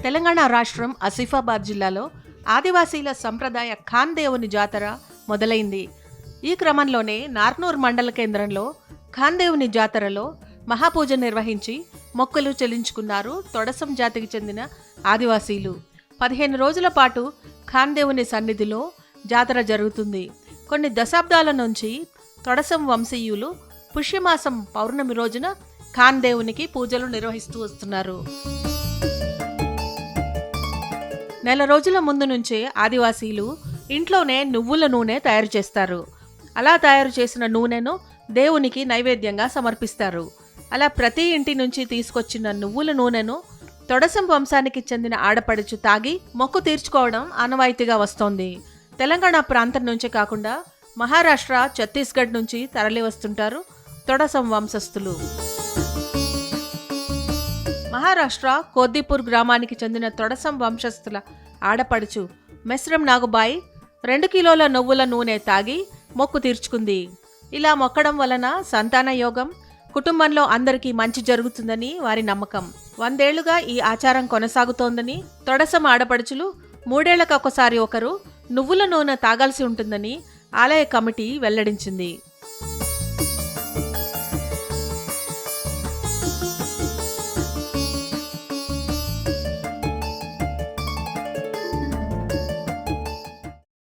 తెలంగాణ రాష్ట్రం ఆసిఫాబాద్ జిల్లాలో ఆదివాసీల సంప్రదాయ ఖాన్ దేవుని జాతర మొదలైంది. ఈ క్రమంలోనే నార్నూర్ మండల కేంద్రంలో ఖాన్ దేవుని జాతరలో మహాపూజ నిర్వహించి మొక్కులు చెల్లించుకున్నారు తొడసం జాతికి చెందిన ఆదివాసీలు. 15 రోజుల పాటు ఖాన్ దేవుని సన్నిధిలో జాతర జరుగుతుంది. కొన్ని దశాబ్దాల నుంచి తొడసం వంశీయులు పుష్యమాసం పౌర్ణమి రోజున ఖాన్ దేవునికి పూజలు నిర్వహిస్తూ వస్తున్నారు. నెల రోజుల ముందు నుంచే ఆదివాసీలు ఇంట్లోనే నువ్వుల నూనె తయారు చేస్తారు. అలా తయారు చేసిన నూనెను దేవునికి నైవేద్యంగా సమర్పిస్తారు. అలా ప్రతి ఇంటి నుంచి తీసుకొచ్చిన నువ్వుల నూనెను తొడసం వంశానికి చెందిన ఆడపడుచు తాగి మొక్కు తీర్చుకోవడం ఆనవాయితీగా వస్తోంది. తెలంగాణ ప్రాంతం నుంచే కాకుండా మహారాష్ట్ర, ఛత్తీస్గఢ్ నుంచి తరలి వస్తుంటారు తొడసం వంశస్థులు. మహారాష్ట్ర కోద్దిపూర్ గ్రామానికి చెందిన తొడసం వంశస్థుల ఆడపడుచు మెస్రం నాగుబాయి 2 కిలోల నువ్వుల నూనె తాగి మొక్కు తీర్చుకుంది. ఇలా మొక్కడం వలన సంతాన యోగం, కుటుంబంలో అందరికీ మంచి జరుగుతుందని వారి నమ్మకం. 100 ఏళ్లుగా ఈ ఆచారం కొనసాగుతోందని, తొడసం ఆడపడుచులు 3 ఏళ్లకు ఒకసారి ఒకరు నువ్వుల నూనె తాగాల్సి ఉంటుందని ఆలయ కమిటీ వెల్లడించింది.